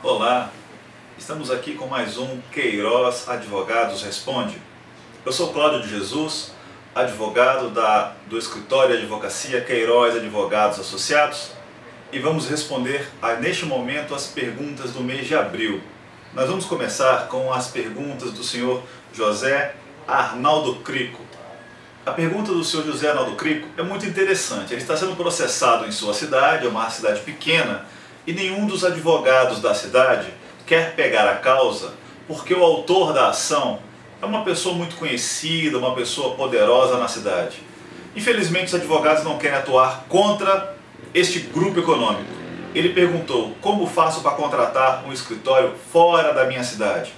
Olá, estamos aqui com mais um Queiroz Advogados Responde. Eu sou Cláudio de Jesus, advogado do escritório de advocacia Queiroz Advogados Associados, e vamos responder neste momento as perguntas do mês de abril. Nós vamos começar com as perguntas do senhor José Arnaldo Crico. A pergunta do senhor José Arnaldo Crico é muito interessante. Ele está sendo processado em sua cidade, é uma cidade pequena, e nenhum dos advogados da cidade quer pegar a causa porque o autor da ação é uma pessoa muito conhecida, uma pessoa poderosa na cidade. Infelizmente, os advogados não querem atuar contra este grupo econômico. Ele perguntou: como faço para contratar um escritório fora da minha cidade?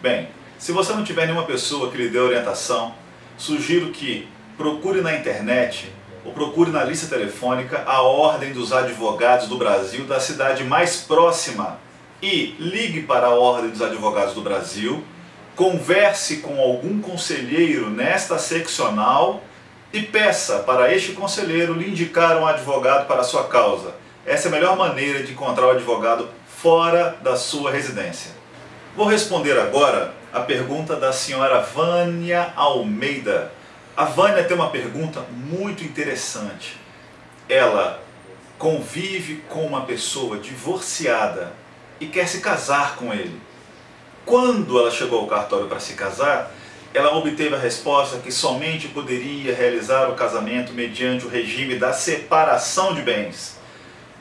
Bem, se você não tiver nenhuma pessoa que lhe dê orientação, sugiro que procure na internet ou procure na lista telefônica a Ordem dos Advogados do Brasil da cidade mais próxima e ligue para a Ordem dos Advogados do Brasil, converse com algum conselheiro nesta seccional e peça para este conselheiro lhe indicar um advogado para a sua causa. Essa é a melhor maneira de encontrar o advogado fora da sua residência. Vou responder agora a pergunta da senhora Vânia Almeida. A Vânia tem uma pergunta muito interessante. Ela convive com uma pessoa divorciada e quer se casar com ele. Quando ela chegou ao cartório para se casar, ela obteve a resposta que somente poderia realizar o casamento mediante o regime da separação de bens.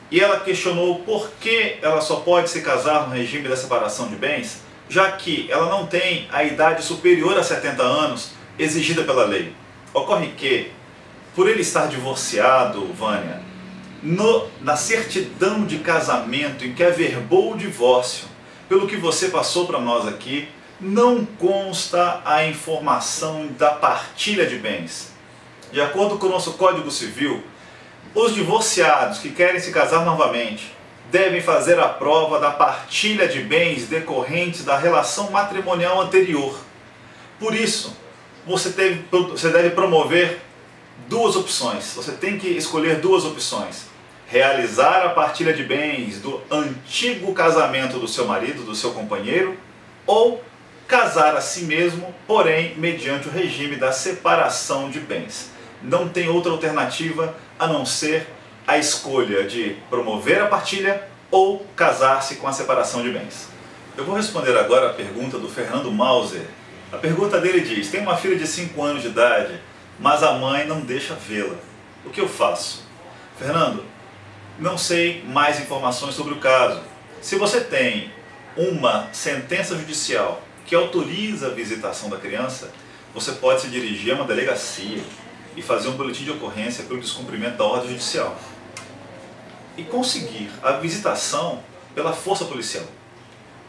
E ela questionou por que ela só pode se casar no regime da separação de bens, já que ela não tem a idade superior a 70 anos exigida pela lei. Ocorre que, por ele estar divorciado, Vânia, na certidão de casamento em que averbou o divórcio, pelo que você passou para nós aqui, não consta a informação da partilha de bens. De acordo com o nosso Código Civil, os divorciados que querem se casar novamente devem fazer a prova da partilha de bens decorrentes da relação matrimonial anterior. Por isso, você deve promover duas opções. Você tem que escolher duas opções: realizar a partilha de bens do antigo casamento do seu marido, do seu companheiro, ou casar a si mesmo, porém mediante o regime da separação de bens. Não tem outra alternativa a não ser a escolha de promover a partilha ou casar-se com a separação de bens. Eu vou responder agora a pergunta do Fernando Mauser. A pergunta dele diz: tem uma filha de 5 anos de idade, mas a mãe não deixa vê-la. O que eu faço? Fernando, não sei mais informações sobre o caso. Se você tem uma sentença judicial que autoriza a visitação da criança, você pode se dirigir a uma delegacia e fazer um boletim de ocorrência pelo descumprimento da ordem judicial e conseguir a visitação pela força policial.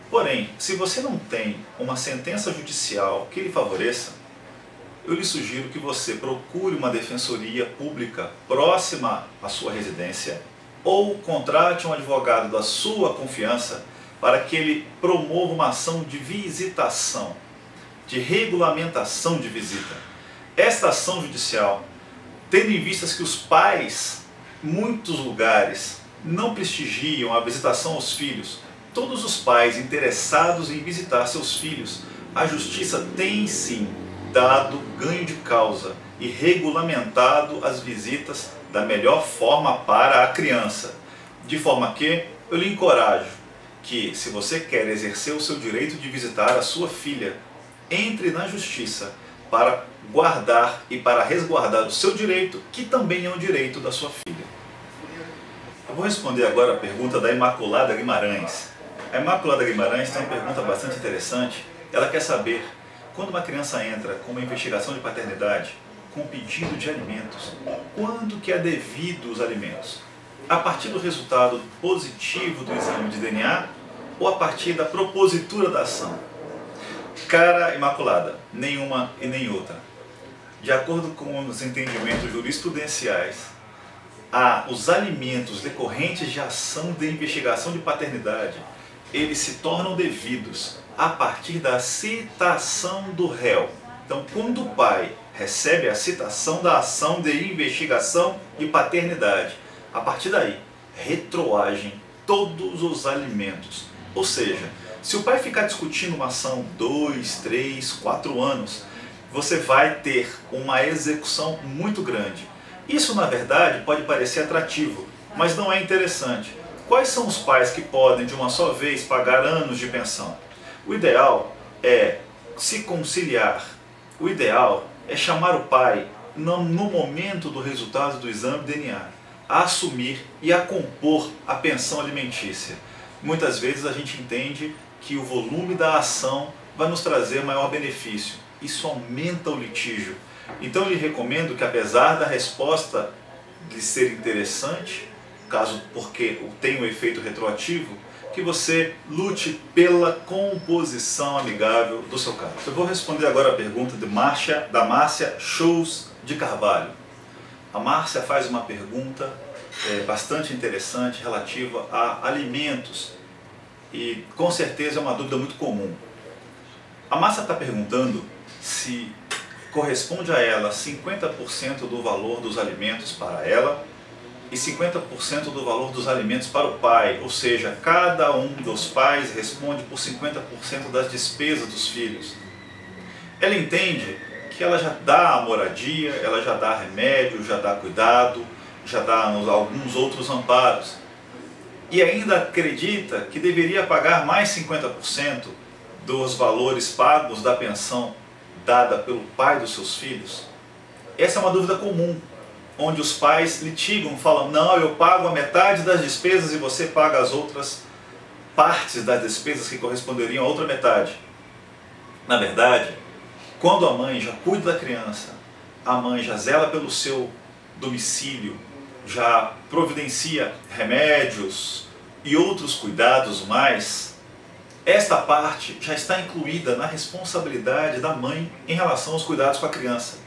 Porém, se você não tem uma sentença judicial que lhe favoreça, eu lhe sugiro que você procure uma defensoria pública próxima à sua residência ou contrate um advogado da sua confiança para que ele promova uma ação de visitação, de regulamentação de visita. Esta ação judicial, tendo em vista que os pais, em muitos lugares, não prestigiam a visitação aos filhos, todos os pais interessados em visitar seus filhos, a justiça tem sim dado ganho de causa e regulamentado as visitas da melhor forma para a criança. De forma que eu lhe encorajo que, se você quer exercer o seu direito de visitar a sua filha, entre na justiça para guardar e para resguardar o seu direito, que também é um direito da sua filha. Eu vou responder agora a pergunta da Imaculada Guimarães. A Imaculada Guimarães tem uma pergunta bastante interessante. Ela quer saber, quando uma criança entra com uma investigação de paternidade, com pedido de alimentos, quando que é devido os alimentos? A partir do resultado positivo do exame de DNA ou a partir da propositura da ação? Cara Imaculada, nenhuma e nem outra. De acordo com os entendimentos jurisprudenciais, os alimentos decorrentes de ação de investigação de paternidade, eles se tornam devidos a partir da citação do réu. Então, quando o pai recebe a citação da ação de investigação de paternidade, a partir daí, retroagem todos os alimentos Ou seja, se o pai ficar discutindo uma ação 2, 3, 4 anos, você vai ter uma execução muito grande. Isso, na verdade, pode parecer atrativo, mas não é interessante. Quais são os pais que podem, de uma só vez, pagar anos de pensão? O ideal é se conciliar. O ideal é chamar o pai, no momento do resultado do exame DNA, a assumir e a compor a pensão alimentícia. Muitas vezes a gente entende que o volume da ação vai nos trazer maior benefício. Isso aumenta o litígio. Então eu lhe recomendo que, apesar da resposta de ser interessante, caso porque tenha um efeito retroativo, que você lute pela composição amigável do seu caso. Eu vou responder agora a pergunta da Márcia Shows de Carvalho. A Márcia faz uma pergunta bastante interessante relativa a alimentos e com certeza é uma dúvida muito comum. A Márcia está perguntando se corresponde a ela 50% do valor dos alimentos para ela e 50% do valor dos alimentos para o pai, ou seja, cada um dos pais responde por 50% das despesas dos filhos. Ela entende que ela já dá a moradia, ela já dá remédio, já dá cuidado, já dá alguns outros amparos. E ainda acredita que deveria pagar mais 50% dos valores pagos da pensão dada pelo pai dos seus filhos? Essa é uma dúvida comum, onde os pais litigam, falam, não, eu pago a metade das despesas e você paga as outras partes das despesas que corresponderiam à outra metade. Na verdade, quando a mãe já cuida da criança, a mãe já zela pelo seu domicílio, já providencia remédios e outros cuidados mais, esta parte já está incluída na responsabilidade da mãe em relação aos cuidados com a criança.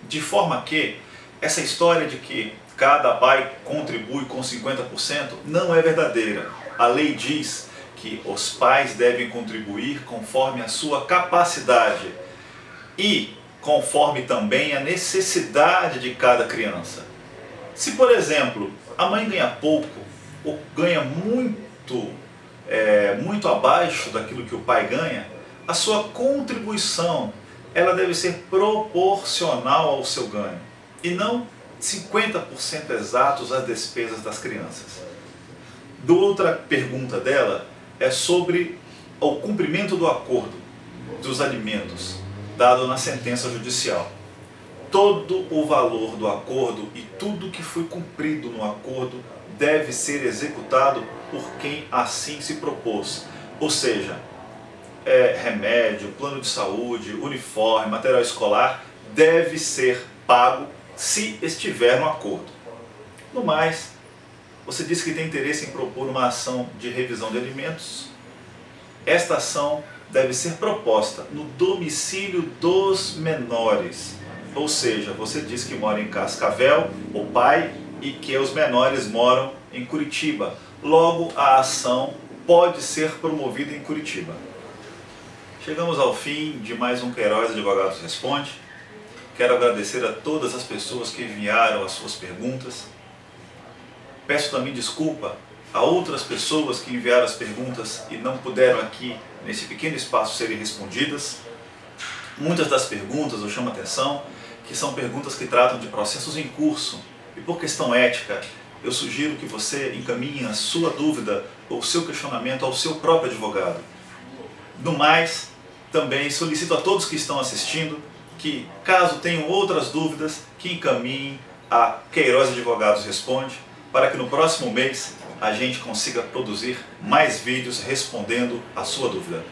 De forma que essa história de que cada pai contribui com 50% não é verdadeira. A lei diz que os pais devem contribuir conforme a sua capacidade e conforme também a necessidade de cada criança. Se, por exemplo, a mãe ganha pouco ou ganha muito abaixo daquilo que o pai ganha, a sua contribuição ela deve ser proporcional ao seu ganho e não 50% exatos às despesas das crianças. Outra pergunta dela é sobre o cumprimento do acordo dos alimentos dado na sentença judicial. Todo o valor do acordo e tudo que foi cumprido no acordo deve ser executado por quem assim se propôs. Ou seja, remédio, plano de saúde, uniforme, material escolar, deve ser pago se estiver no acordo. No mais, você disse que tem interesse em propor uma ação de revisão de alimentos. Esta ação deve ser proposta no domicílio dos menores. Ou seja, você diz que mora em Cascavel, o pai, e que os menores moram em Curitiba. Logo, a ação pode ser promovida em Curitiba. Chegamos ao fim de mais um Queiroz Advogados Responde. Quero agradecer a todas as pessoas que enviaram as suas perguntas. Peço também desculpa a outras pessoas que enviaram as perguntas e não puderam aqui, nesse pequeno espaço, serem respondidas. Muitas das perguntas, eu chamo a atenção, que são perguntas que tratam de processos em curso. E por questão ética, eu sugiro que você encaminhe a sua dúvida ou o seu questionamento ao seu próprio advogado. No mais, também solicito a todos que estão assistindo que, caso tenham outras dúvidas, que encaminhem a Queiroz Advogados Responde, para que no próximo mês a gente consiga produzir mais vídeos respondendo a sua dúvida.